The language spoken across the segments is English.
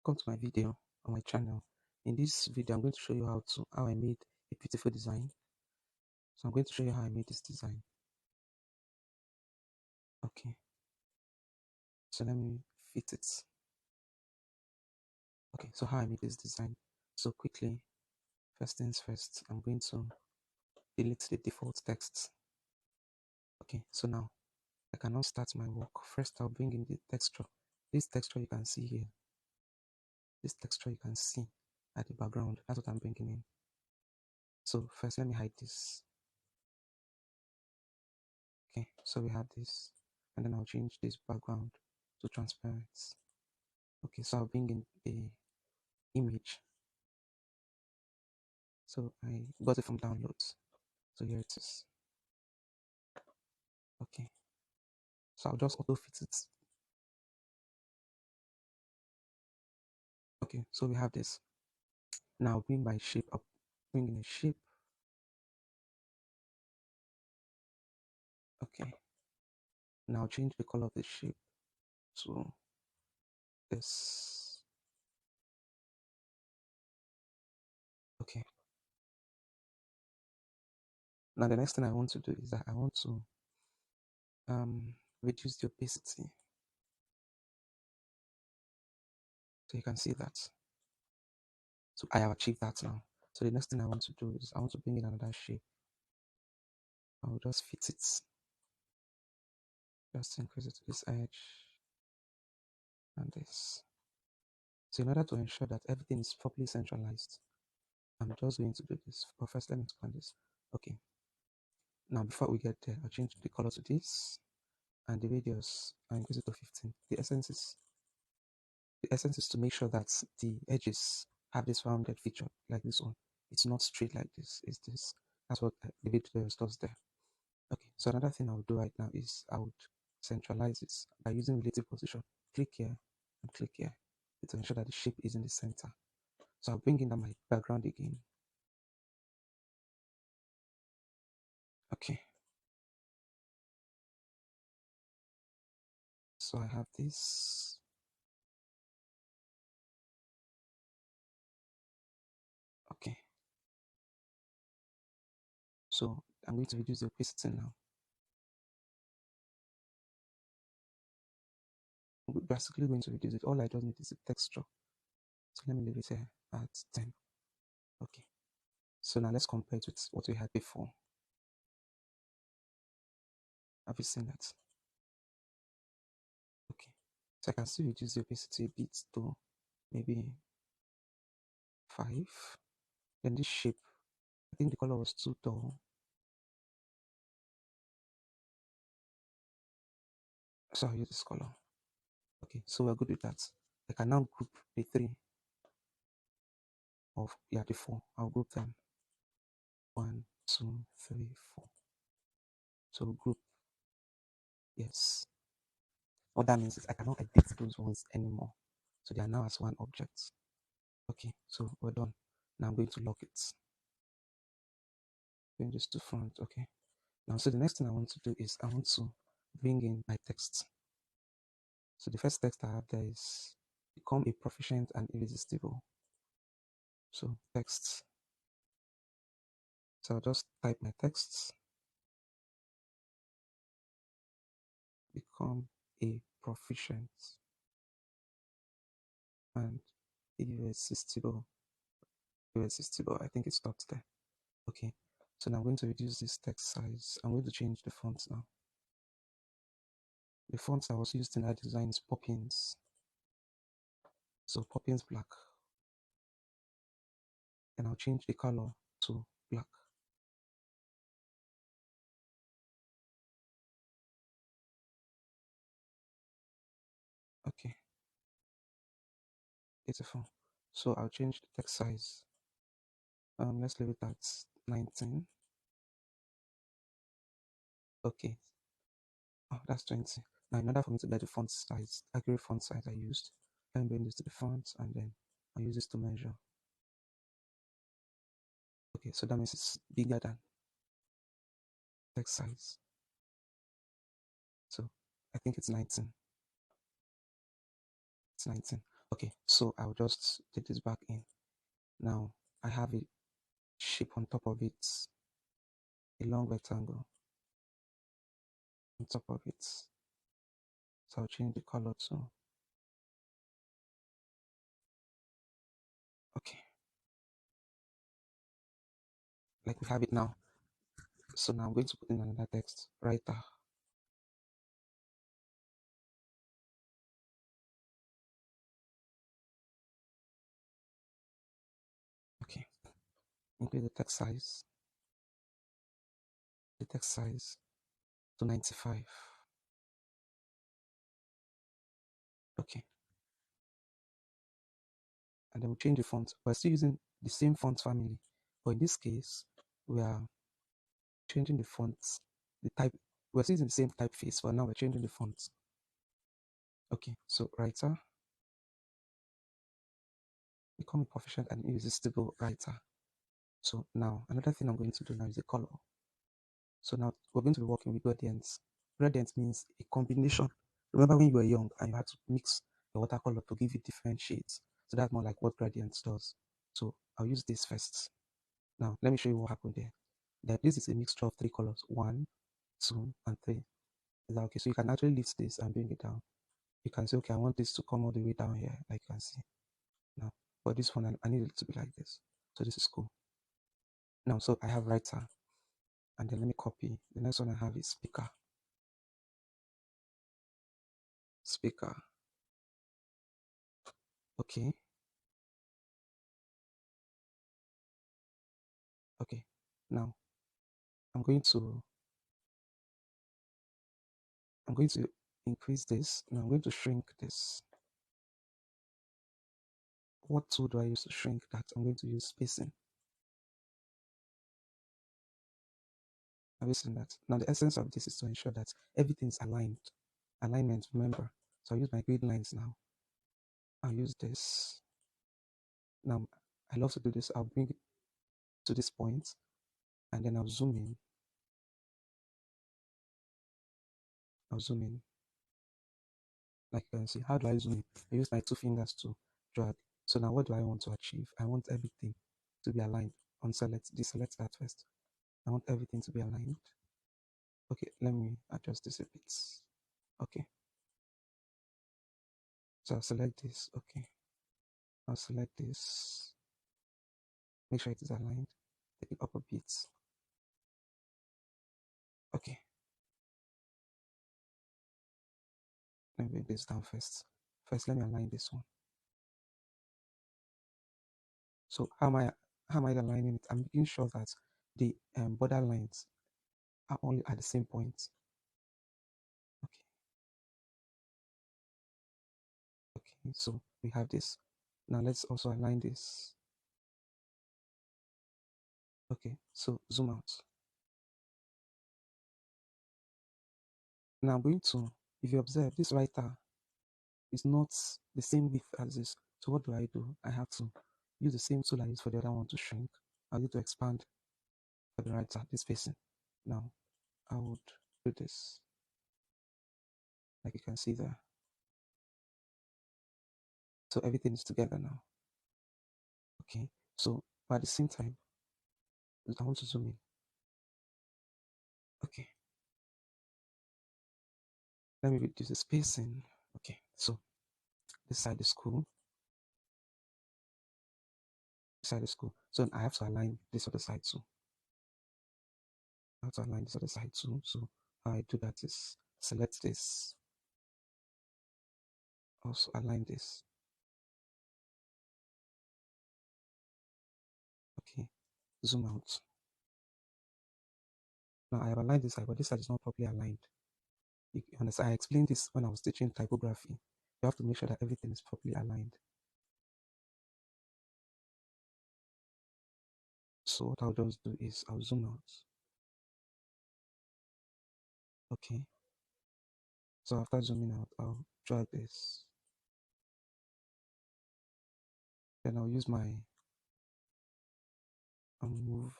welcome to my video on my channel. In this video, I'm going to show you how I made a beautiful design. So I'm going to show you how I made this design. Okay, so let me fit it. Okay, so how I made this design. So quickly, first things first, I'm going to delete the default text. Okay, so now I cannot start my work. First, I'll bring in the texture. This texture you can see here. This texture you can see at the background. That's what I'm bringing in. So first, let me hide this. Okay, so we have this, and then I'll change this background to transparent. Okay, so I'll bring in the image. So I got it from downloads. So here it is. Okay, so I'll just auto fit it. Okay, so we have this. Now I'll bring my shape up, bring in a shape. Okay, now change the color of the shape to this. Okay, now the next thing I want to do is that I want to reduce the opacity. So you can see that. So I have achieved that now. So the next thing I want to do is I want to bring in another shape. I'll just fit it. Just increase it to this edge and this. So in order to ensure that everything is properly centralized, I'm just going to do this. But first, let me expand this. Okay. Now, before we get there, I'll change the color to this, and the radius, I'll increase it to 15. The essence is to make sure that the edges have this rounded feature like this one. It's not straight like this. It's this. That's what the video does there. Okay. So another thing I would do right now is I would centralize it by using relative position. Click here and click here to ensure that the shape is in the center. So I'll bring in my background again. Okay. So I have this. Okay. So I'm going to reduce the opacity now. I'm basically going to reduce it. All I just need is a texture. So let me leave it here at 10. Okay. So now let's compare it with what we had before. Have you seen that? Okay. So I can still reduce the opacity a bit to maybe 5. Then this shape, I think the color was too dull. So I'll use this color. Okay, so we're good with that. I can now group the 3 of, the 4. I'll group them. 1, 2, 3, 4. So group. Yes. What that means is I cannot edit those ones anymore. So they are now as one object. Okay, so we're done. Now I'm going to lock it. Bring this to front. Okay. Now, so the next thing I want to do is I want to bring in my text. So the first text I have there is become a proficient and irresistible. So text. So I'll just type my text. Become a proficient and irresistible. Irresistible. I think it stops there. Okay. So now I'm going to reduce this text size. I'm going to change the font now. The font I was used in that design is Poppins. So Poppins black. And I'll change the color to black. Okay. Beautiful. So I'll change the text size. Let's leave it at 19. Okay. Oh, that's 20. Now, in order for me to get the font size, accurate font size I used, let me bring this to the font and then I'll use this to measure. Okay, so that means it's bigger than text size. So I think it's 19. It's 19. Okay, so I'll just take this back in. Now I have a shape on top of it, a long rectangle on top of it. So I'll change the color to, okay, like we have it now. So now I'm going to put in another text, writer. Okay, increase the text size to 95. Okay, and then we'll change the font. We're still using the same font family, but in this case, we are changing the fonts, the type. We're still using the same typeface, but now we're changing the fonts. Okay, so writer, become a proficient and irresistible writer. So now another thing I'm going to do now is the color. So now we're going to be working with gradients. Gradient means a combination. Remember when you were young and you had to mix the watercolor to give you different shades. So that's more like what gradients does. So I'll use this first. Now let me show you what happened there. That this is a mixture of three colors, 1, 2, and 3. Is that okay? So you can actually lift this and bring it down. You can say, okay, I want this to come all the way down here, like you can see. Now, for this one, I need it to be like this. So this is cool. Now, so I have writer, and then let me copy. The next one I have is speaker. Speaker. Okay. Okay. Now I'm going to increase this. Now I'm going to shrink this. What tool do I use to shrink that? I'm going to use spacing. Have you seen that? Now the essence of this is to ensure that everything is aligned. Alignment, remember. So I'll use my grid lines now. I'll use this. Now I love to do this. I'll bring it to this point and then I'll zoom in. I'll zoom in. Like you can see, how do I zoom in? I use my two fingers to drag. So now what do I want to achieve? I want everything to be aligned. Deselect that first. I want everything to be aligned. Okay, let me adjust this a bit. Okay. So I'll select this. Okay. I'll select this. Make sure it is aligned. Take it up a bit. Okay. Let me bring this down first. First, let me align this one. So how am I aligning it? I'm making sure that the border lines are only at the same point. Okay. Okay. So we have this. Now let's also align this. Okay. So zoom out. Now I'm going to, if you observe, this writer is not the same width as this. So what do? I have to use the same tool I use for the other one to shrink. I need to expand for the writer, this facing. Now I would do this, like you can see there. So everything is together now. Okay. So but at the same time, I want to zoom in. Okay. Let me reduce the spacing. Okay. So this side is cool. This side is cool. So I have to align this other side too. I have to align this other side too. So how I do that is select this. Also align this. Okay. Zoom out. Now I have aligned this side, but this side is not properly aligned. You understand? I explained this when I was teaching typography. You have to make sure that everything is properly aligned. So what I'll just do is I'll zoom out. Okay. So after zooming out, I'll drag this. Then I'll use my move,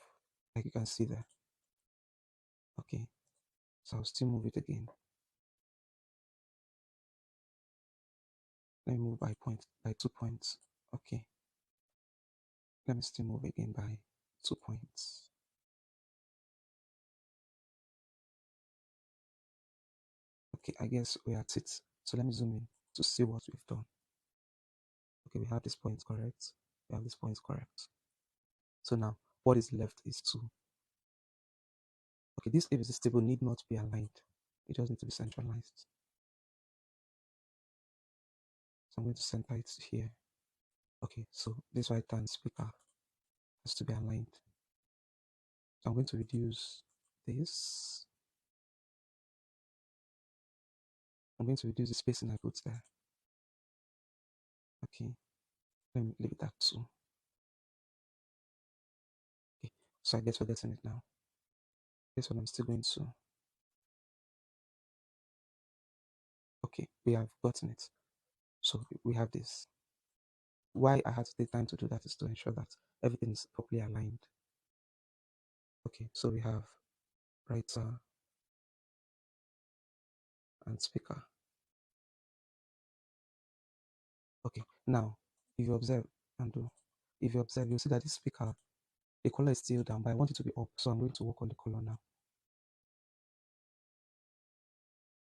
like you can see there. Okay. So I'll still move it again. Let me move by 2 points. Okay. Let me still move again by 2 points. Okay, I guess we're at it. So let me zoom in to see what we've done. Okay, we have this point correct. We have this point correct. So now what is left is 2. Okay, this ABC table need not be aligned. It just needs to be centralized. So I'm going to center it here. Okay, so this right hand speaker has to be aligned. So I'm going to reduce this. I'm going to reduce the spacing I put there. Okay, let me leave it at 2. Okay, so I guess we're getting it now. This one I'm still going to. Okay, we have gotten it. So we have this. Why I had to take time to do that is to ensure that everything is properly aligned. Okay, so we have writer and speaker. Okay, now if you observe and do, if you observe, you'll see that this speaker, the color is still down, but I want it to be up. So I'm going to work on the color now.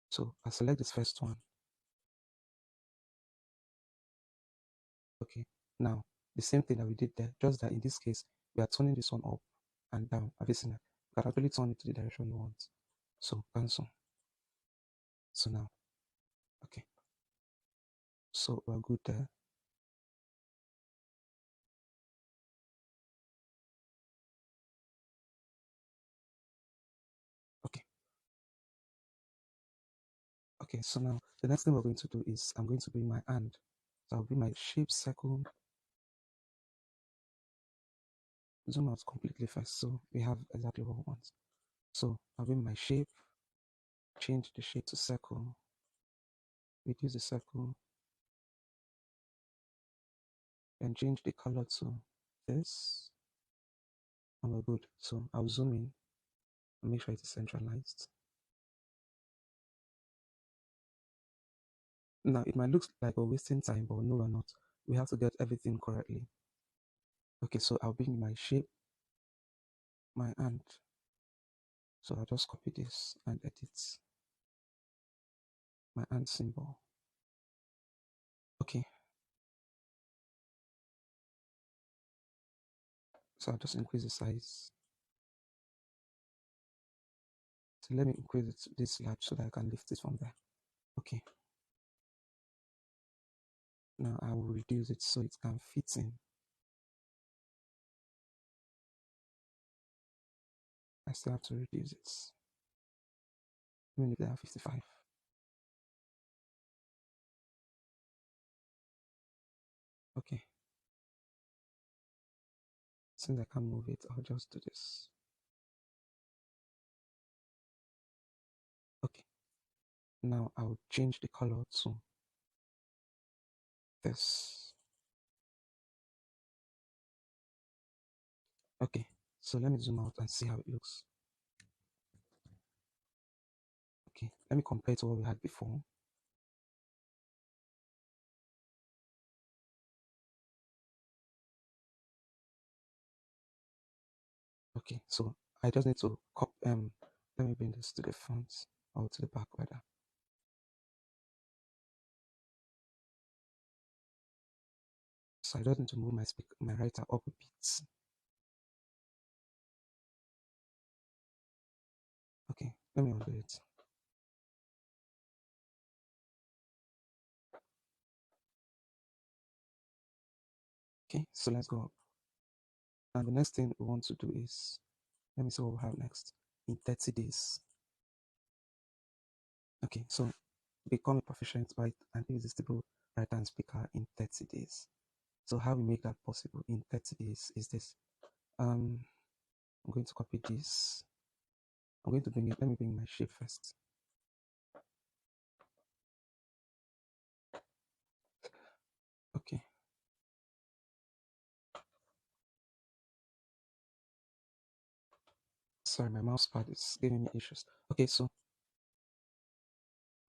So I select this first one. Okay, now the same thing that we did there, just that in this case, we are turning this one up and down. Have you seen that? You can actually turn it to the direction you want. So cancel. So now, okay. So we're good there. Okay. Okay, so now the next thing we're going to do is I'm going to bring my hand. So I'll bring my shape circle, zoom out completely first. So we have exactly what we want. So I'll bring my shape, change the shape to circle, reduce the circle, and change the color to this. And we're good. So I'll zoom in and make sure it is centralized. Now it might look like we're wasting time, but no, we're not. We have to get everything correctly. Okay, so I'll bring my shape, my hand. So I'll just copy this and edit my hand symbol. Okay. So I'll just increase the size. So let me increase it this large so that I can lift it from there. Okay. Now I will reduce it so it can fit in. I still have to reduce it. Let me leave that at 55. Okay. Since I can't move it, I'll just do this. Okay. Now I'll change the color to this. Okay. So let me zoom out and see how it looks. Okay. Let me compare to what we had before. Okay. So I just need to let me bring this to the front or to the back rather. So I just need to move my writer up a bit. Okay, let me undo it. Okay, so let's go up. And the next thing we want to do is, let me see what we have next. In 30 days. Okay, so become a proficient by and irresistible writer and speaker in 30 days. So how we make that possible in 30 days is this. I'm going to copy this. I'm going to bring it, let me bring my shape first. Okay. Sorry, my mouse pad is giving me issues. Okay, so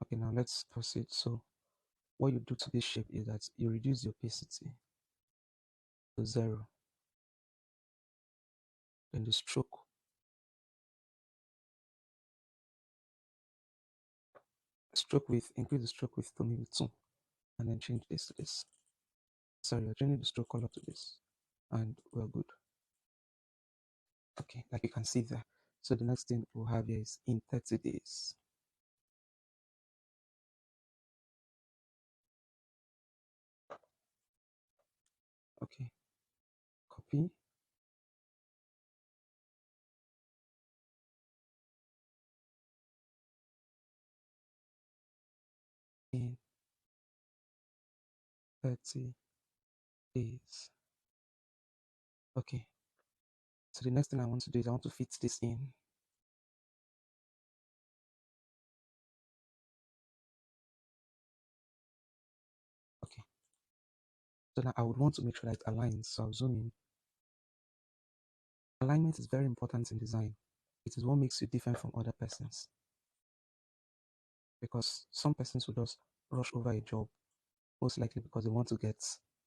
okay, now let's proceed. So what you do to this shape is that you reduce the opacity to 0. Then the stroke. Stroke width, increase the stroke width to maybe 2. And then change this to this. Sorry, we're changing the stroke color to this. And we're good. Okay, like you can see there. So the next thing we'll have here is in 30 days. Okay, copy. In 30 days. Okay, so the next thing I want to do is I want to fit this in. Okay, so now I would want to make sure that it aligns. So I'll zoom in. Alignment is very important in design. It is what makes you different from other persons. Because some persons will just rush over a job, most likely because they want to get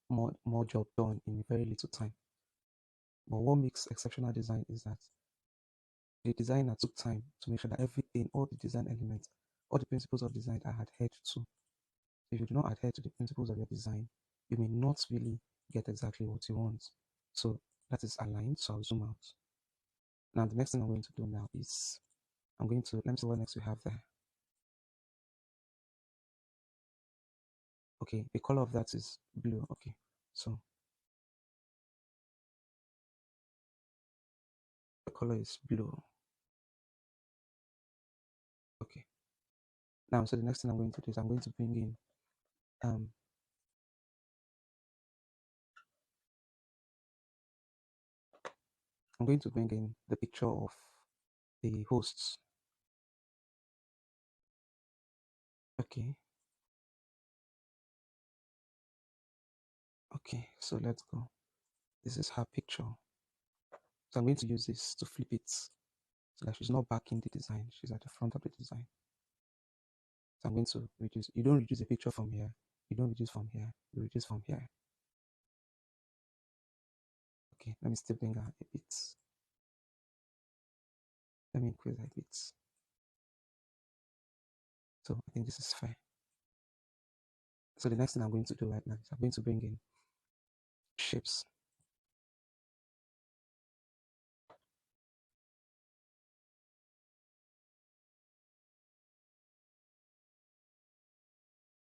more job done in very little time. But what makes exceptional design is that the designer took time to make sure that everything, all the design elements, all the principles of design are adhered to. If you do not adhere to the principles of your design, you may not really get exactly what you want. So that is aligned. So I'll zoom out. Now the next thing I'm going to do now is let me see what next we have there. Okay, the color of that is blue. Okay, so the color is blue. Okay. Now, so the next thing I'm going to do is I'm going to bring in the picture of the hosts. Okay. Okay, so let's go. This is her picture. So I'm going to use this to flip it so that she's not back in the design. She's at the front of the design. So I'm going to reduce. You don't reduce a picture from here. You don't reduce from here. You reduce from here. Okay, let me still bring her a bit. Let me increase her a bit. So I think this is fair. So the next thing I'm going to do right now is I'm going to bring in shapes.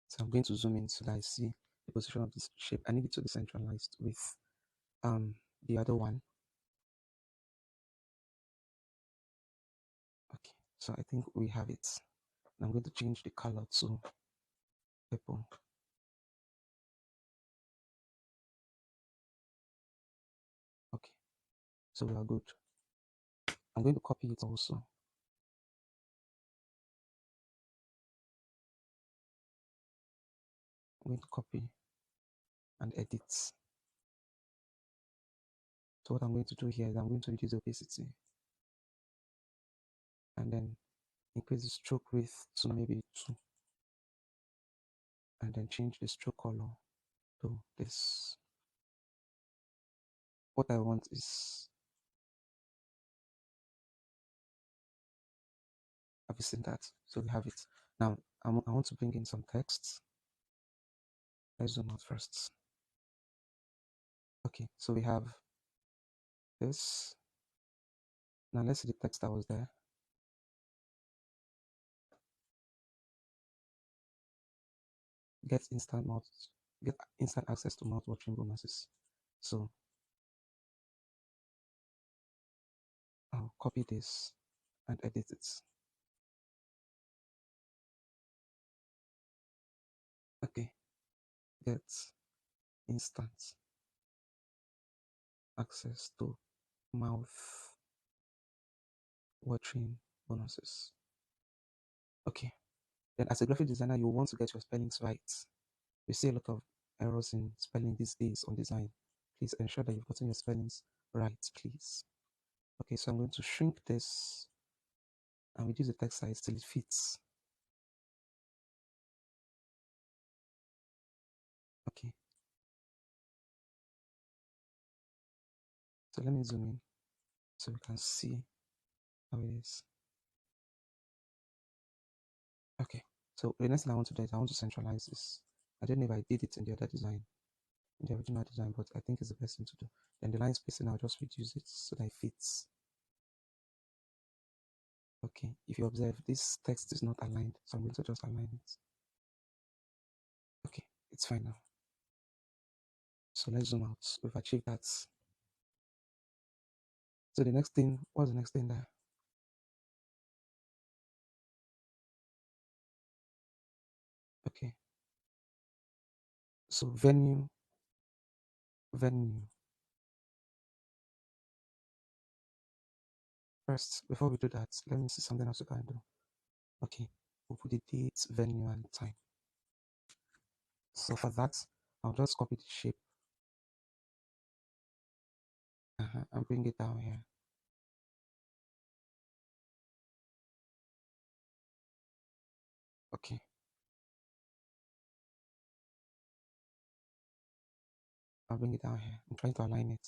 So I'm going to zoom in so that I see the position of this shape. I need it to be centralized with the other one. Okay, so I think we have it. I'm going to change the color to purple. Okay, so we are good. I'm going to copy it also. I'm going to copy and edit. So what I'm going to do here is I'm going to reduce the opacity and then increase the stroke width to maybe 2 and then change the stroke color to this. What I want is, have you seen that? So we have it. Now I want to bring in some text. Let's zoom out first. Okay, so we have this. Now let's see the text that was there. Get instant access to mouth watering bonuses. So I'll copy this and edit it. Okay, get instant access to mouth watering bonuses. Okay, then as a graphic designer, you want to get your spellings right. We see a lot of errors in spelling these days on design. Please ensure that you've gotten your spellings right, please. Okay, so I'm going to shrink this and reduce the text size till it fits. So let me zoom in so we can see how it is. Okay, so the next thing I want to do is I want to centralize this. I don't know if I did it in the other design, in the original design, but I think it's the best thing to do. Then the line spacing, I'll just reduce it so that it fits. Okay, if you observe, this text is not aligned, so I'm going to just align it. Okay, it's fine now. So let's zoom out. We've achieved that. So the next thing, what's the next thing there? Okay, so venue. First, before we do that, let me see something else we can do. Okay, we'll put the date, venue, and time. So for that, I'll just copy the shape and bring it down here. Okay. I'll bring it down here. I'm trying to align it.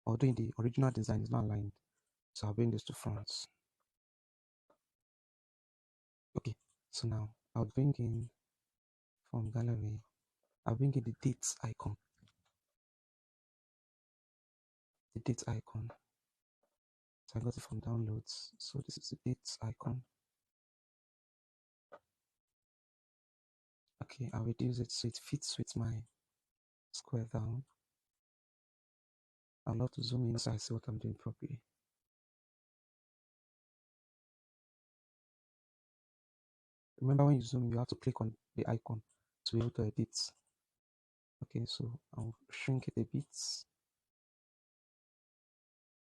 Although in the original design is not aligned. So I'll bring this to front. Okay. So now I'll bring in from gallery. I'll bring in the dates icon. The dates icon. So I got it from downloads. So this is the dates icon. Okay, I'll reduce it so it fits with my square down. I'd love to zoom in so I see what I'm doing properly. Remember when you zoom, you have to click on the icon to be able to edit. Okay, so I'll shrink it a bit.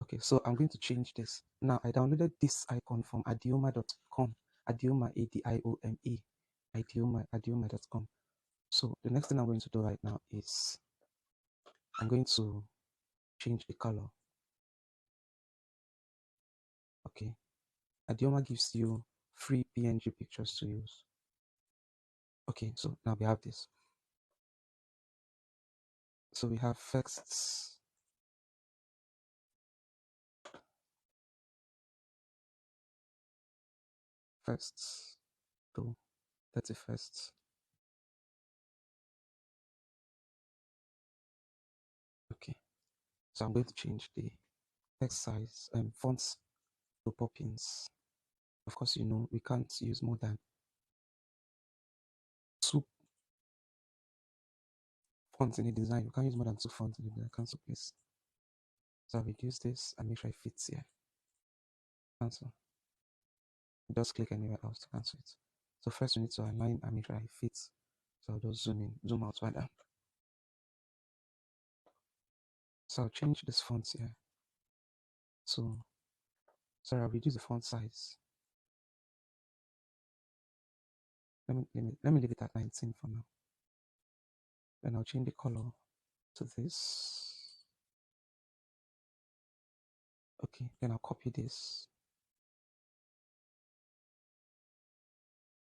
Okay, so I'm going to change this. Now, I downloaded this icon from adioma.com. Adioma, A-D-I-O-M-A. Adioma.com. So the next thing I'm going to do right now is I'm going to change the color. Okay. Adioma gives you free PNG pictures to use. Okay, so now we have this. So we have first, to 31st. Okay, so I'm going to change the text size and fonts to Poppins. Of course, you know, we can't use more than 2 fonts in a design. You can't use more than 2 fonts in a design. Cancel, please. So I'll reduce this and make sure it fits here. Cancel. Just click anywhere else to cancel it. So first we need to align and make sure it fits. So I'll just zoom in, zoom out right now. So I'll change this font here. So sorry, I'll reduce the font size. Let me leave it at 19 for now. Then I'll change the color to this. Okay, then I'll copy this.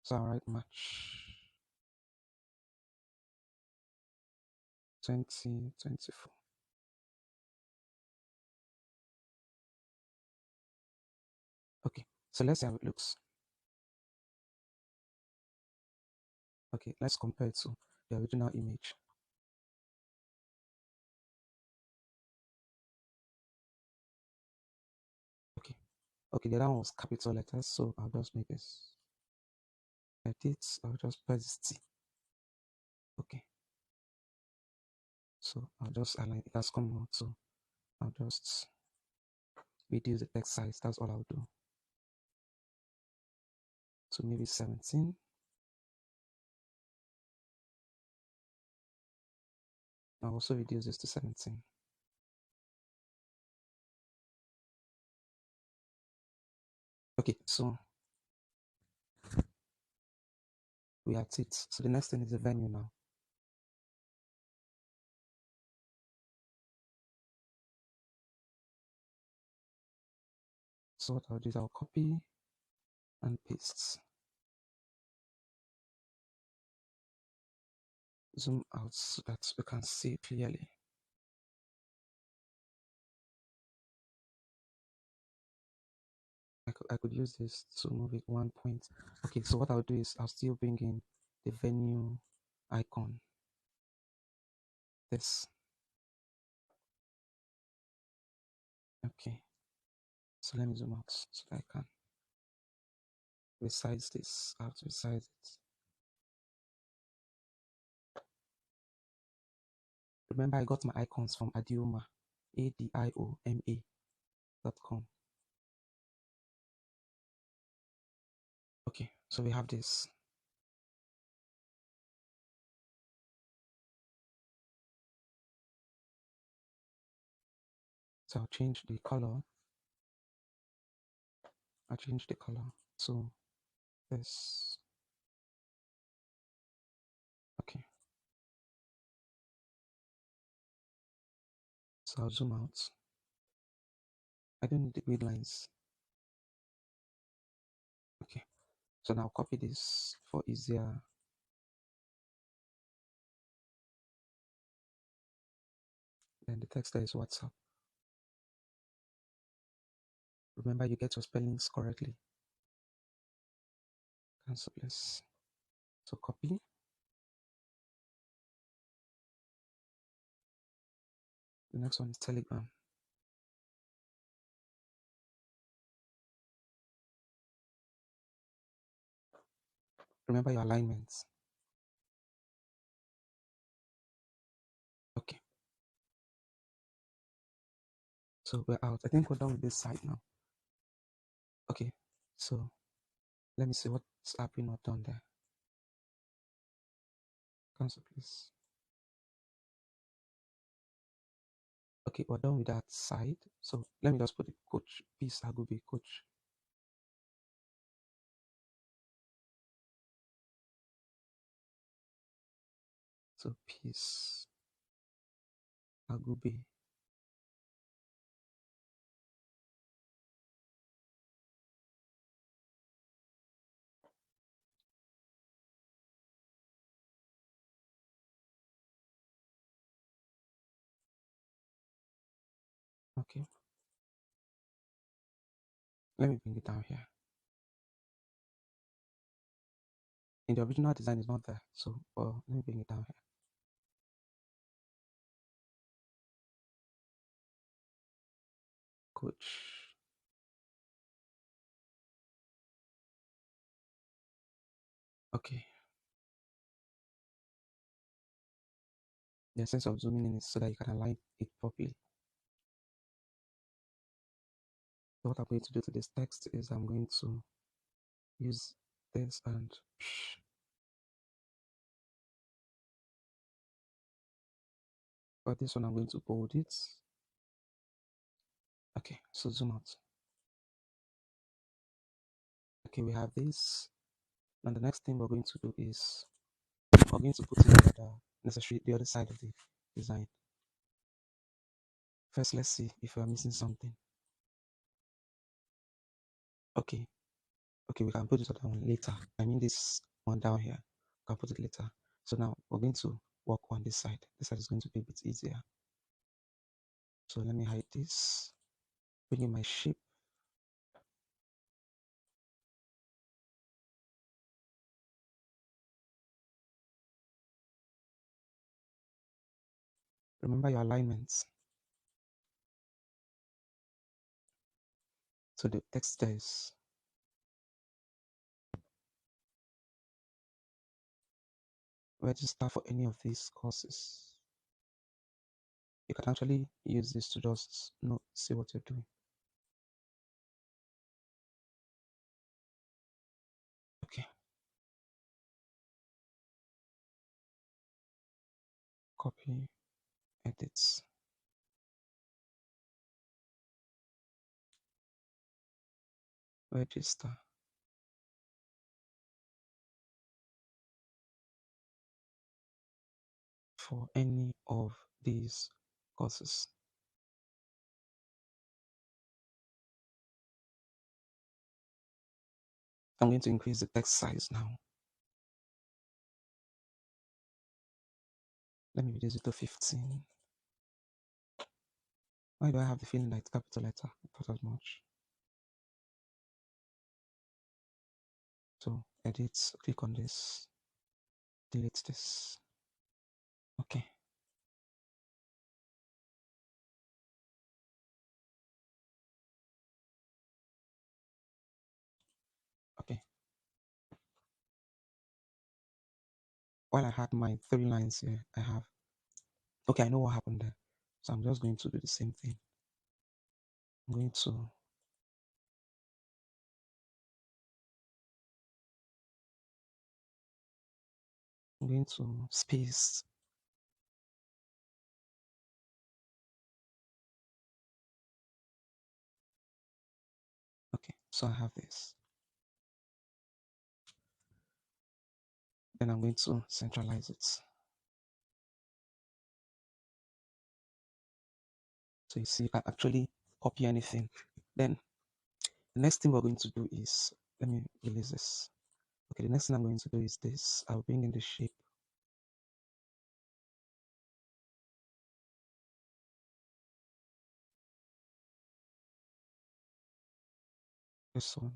So I'll write match 2024. Okay, so let's see how it looks. Okay, let's compare it to the original image. Okay, the other one was capital letters, so I'll just make this. Edit, I'll just press T. Okay. So I'll just align it has come out, so I'll just reduce the text size. That's all I'll do. So maybe 17. I'll also reduce this to 17. Okay, so we are at it. So the next thing is the venue now. So what I'll do is I'll copy and paste. Zoom out so that we can see clearly. I could use this to move it 1 point. Okay, so what I'll do is I'll still bring in the venue icon. This. Okay. So let me zoom out so that I can resize this. I have to resize it. Remember, I got my icons from Adioma, ADIOMA.com. Okay, so we have this. So I'll change the color. I'll change the color to this. Okay. So I'll zoom out. I don't need the grid lines. Okay. So now copy this for easier. Then the text there is WhatsApp. Remember, you get your spellings correctly. Cancel this. So copy. The next one is Telegram. Remember your alignments. Okay. So we're out. I think we're done with this side now. Okay. So let me see what's happening or done there. Cancel, please. Okay, we're done with that side. So let me just put the coach, Peace Agube coach. So Peace Agube. Okay. Let me bring it down here. In the original design, it's not there. So let me bring it down here. Coach. Okay. The essence of zooming in is so that you can align it properly. So what I'm going to do to this text is I'm going to use this and for this one I'm going to bold it. Okay, so zoom out. Okay, we have this. And the next thing we're going to do is we're going to put in the other side of the design. First, let's see if we're missing something. Okay, we can put this other one later. I mean this one down here. We can put it later. So now we're going to work on this side. This side is going to be a bit easier. So let me hide this. Bring in my shape. Remember your alignments. So the text there is register for any of these courses. You can actually use this to just see what you're doing. Okay. Copy, edit. Register. For any of these courses. I'm going to increase the text size now. Let me reduce it to 15. Why do I have the feeling that it's capital letter? I thought as much. edit, click on this, delete this. Okay. Okay. While I had my 3 lines here, I have, okay, I know what happened there. So I'm just going to do the same thing. I'm going to space. Okay, so I have this. Then I'm going to centralize it. So you see, you can actually copy anything. Then the next thing we're going to do is, let me release this. Okay, the next thing I'm going to do is this. I'll bring in the shape. This one.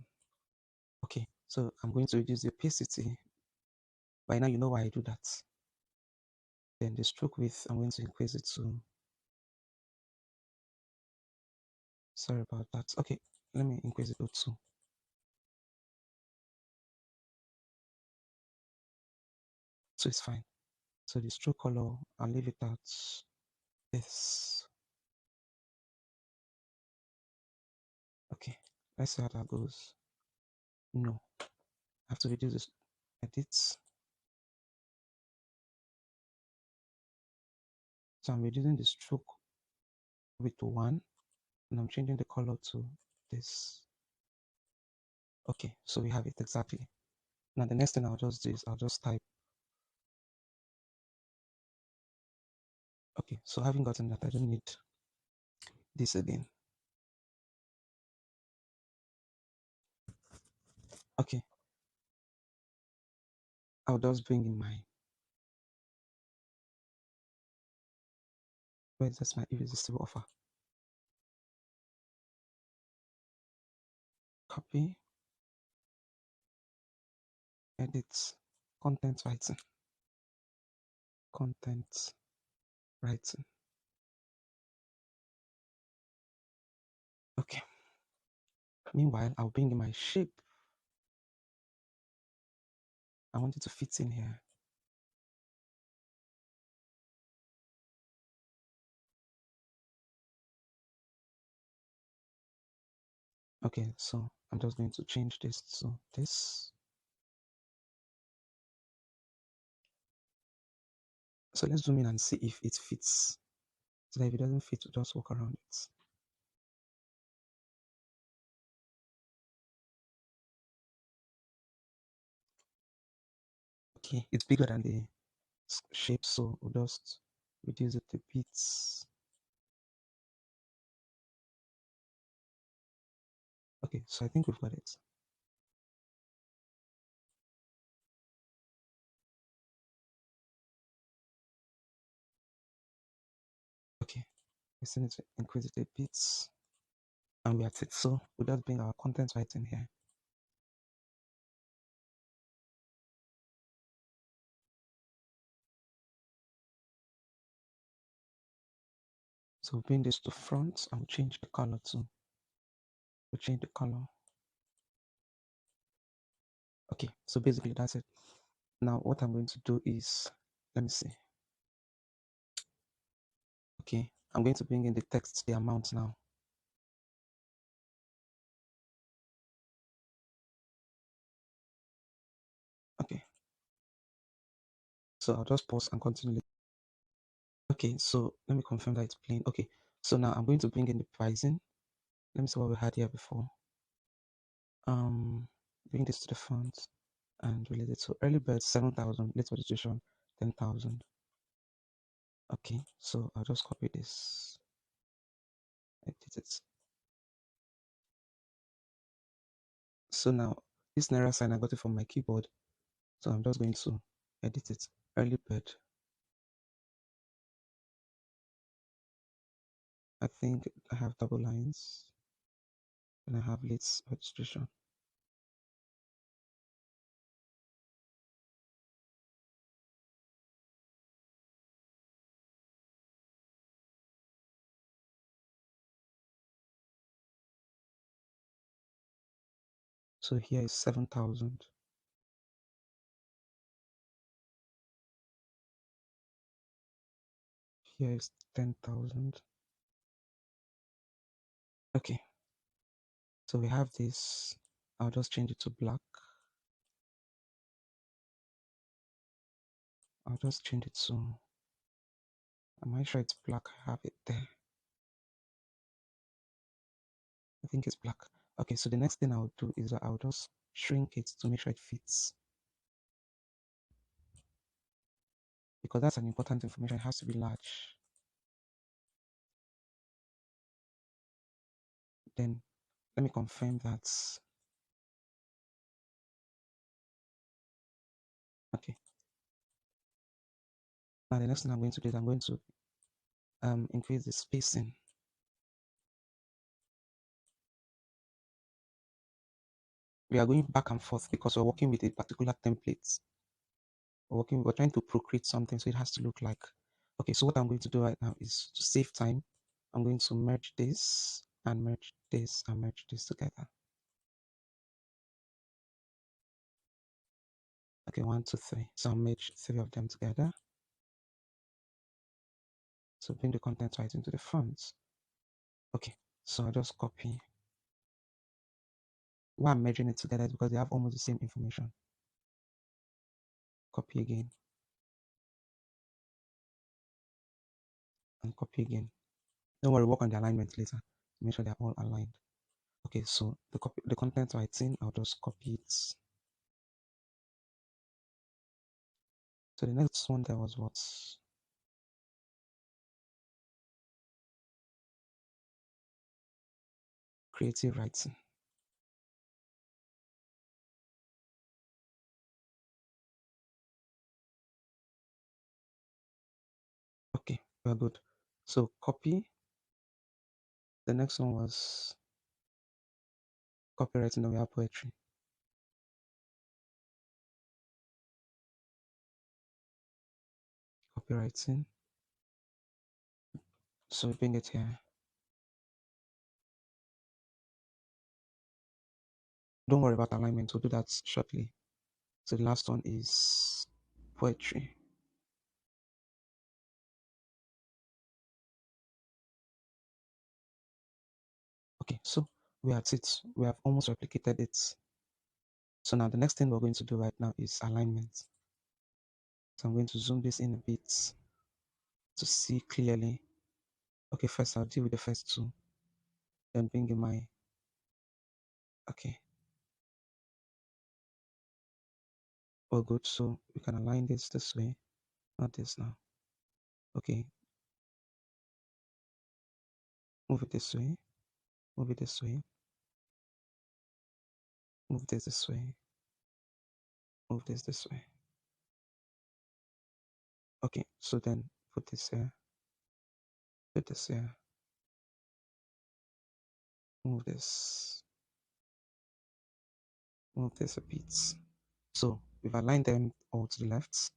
Okay, so I'm going to reduce the opacity. By now you know why I do that. Then the stroke width, I'm going to increase it to, sorry about that. Okay, let me increase it to 2. So it's fine. So the stroke color, I'll leave it at this. Okay, let's see how that goes. No, I have to reduce this. Edit. So I'm reducing the stroke width to 1, and I'm changing the color to this. Okay, so we have it exactly. Now the next thing I'll just do is I'll just type. Okay, so having gotten that, I don't need this again. Okay, I'll just bring in my, where is this, my irresistible offer? Copy, edit, content writing, content writing. Okay, meanwhile, I'll bring in my shape. I want it to fit in here. Okay, so I'm just going to change this to this. So let's zoom in and see if it fits. So that if it doesn't fit, we'll just walk around it. Okay, it's bigger than the shape, so we'll just reduce it a bit. Okay, so I think we've got it. Okay, we still need to increase it a bit, and we're at it. So we'll just bring our content right in here. So we'll bring this to front and we'll change the color too. We'll change the color. Okay, so basically that's it. Now what I'm going to do is, let me see. Okay, I'm going to bring in the text, the amount now. Okay, so I'll just pause and continue. Okay, so let me confirm that it's plain. Okay, so now I'm going to bring in the pricing. Let me see what we had here before. Bring this to the front and relate it to early bird 7,000, late registration 10,000. Okay, so I'll just copy this, edit it. So now this Naira sign, I got it from my keyboard. So I'm just going to edit it. Early bird. I think I have double lines and I have late registration. So here is 7,000. Here is 10,000. Okay. So we have this. I'll just change it to black. I'll just change it to, am I sure it's black? I have it there. I think it's black. Okay, so the next thing I'll do is that I'll just shrink it to make sure it fits. Because that's an important information, it has to be large. Then let me confirm that. Okay. Now the next thing I'm going to do is I'm going to increase the spacing. We are going back and forth because we're working with a particular template. We're trying to procreate something, so it has to look like. Okay, so what I'm going to do right now is to save time. I'm going to merge this and merge this and merge this together. Okay, 1, 2, 3. So I'll merge 3 of them together. So bring the content right into the front. Okay, so I'll just copy. Why I'm merging it together is because they have almost the same information. Copy again. And copy again. Don't worry, work on the alignment later to make sure they're all aligned. Okay, so the content writing, I'll just copy it. So the next one there was what? Creative writing. Okay, we're good. So copy. The next one was copywriting, then we have poetry. Copywriting. So we bring it here. Don't worry about alignment, we'll do that shortly. So the last one is poetry. Okay, so we are at it. We have almost replicated it. So now the next thing we're going to do right now is alignment. So I'm going to zoom this in a bit to see clearly. Okay, first I'll deal with the first two. Then bring in my, okay. All good, so we can align this way, not this now. Okay, move it this way, move it this way, move this way, move this way. Okay, so then put this here, put this here, move this a bit. So we've aligned them all to the left.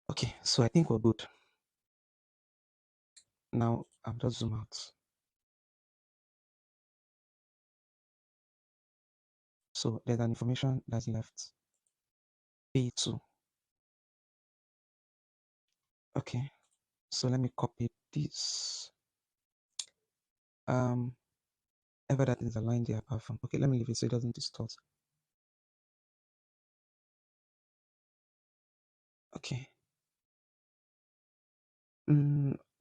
Okay, so I think we're good. Now I'll just zoom out. So there's an information that's left. P2. Okay, so let me copy this. Ever that is aligned there apart from. Okay, let me leave it so it doesn't distort. Okay.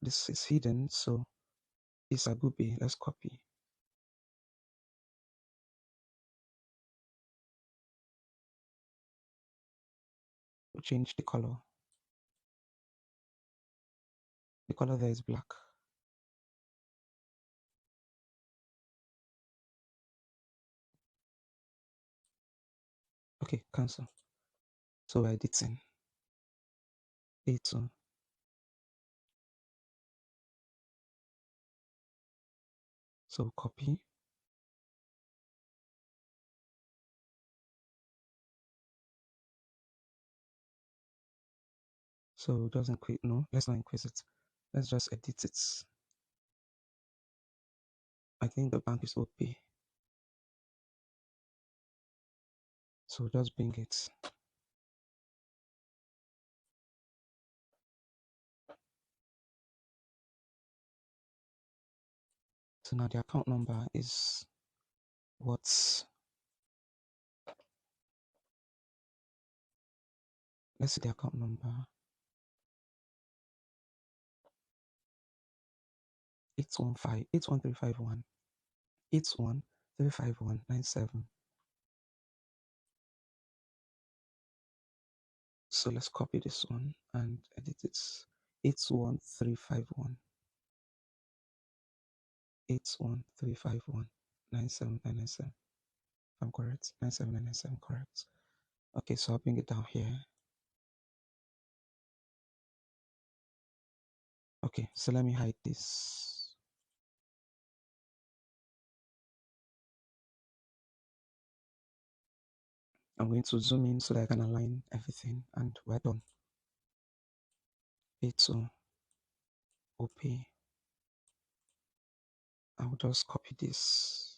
This is hidden, so it's a Abubi. Let's copy. We'll change the color. The color there is black. Okay, cancel. So we're editing. A2. So copy. So just increase. No, let's not increase it. Let's just edit it. I think the bank is OP. So just bring it. So now the account number is what's, let's see the account number. 81351 813519. So let's copy this one and edit it. 81351 81351 If I'm correct, 97997, correct. Okay, so I'll bring it down here. Okay, so let me hide this. I'm going to zoom in so that I can align everything, and we're done. A2 OP. I'll just copy this.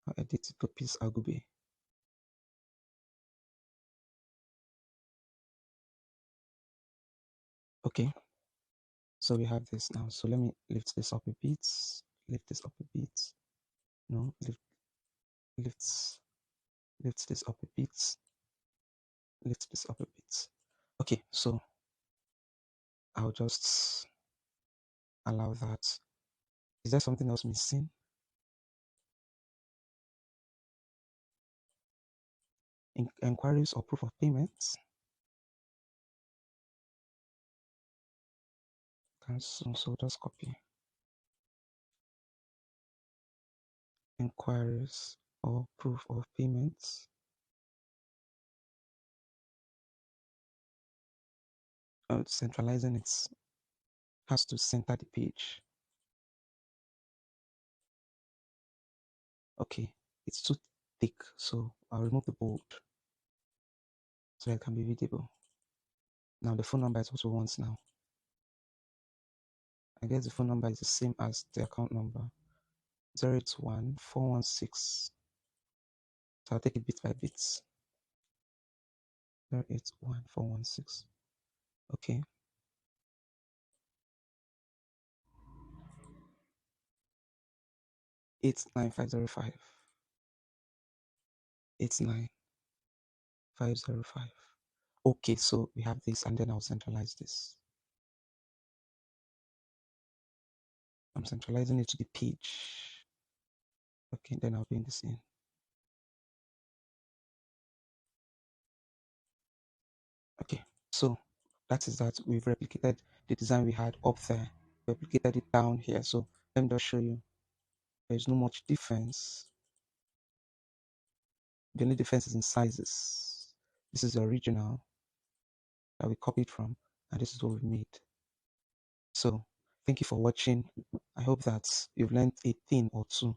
I'll edit it to Peace Agube. Okay, so we have this now. So let me lift this up a bit. Lift this up a bit. No, lift this up a bit. Lift this up a bit. Okay, so I'll just allow that. Is there something else missing? Inquiries or proof of payments? Cancel, so just copy. Inquiries or proof of payments. Centralizing it has to center the page. Okay, it's too thick, so I'll remove the bold so it can be visible. Now the phone number is also once now. I guess the phone number is the same as the account number. 081416. So I'll take it bit by bit. 081416. Okay. 89505. 89505. Okay, so we have this, and then I'll centralize this. I'm centralizing it to the page. Okay, then I'll bring this in. Okay, so that is that. We've replicated the design we had up there, replicated it down here. So let me just show you. There's no much difference. The only difference is in sizes. This is the original that we copied from, and this is what we made. So thank you for watching. I hope that you've learned a thing or two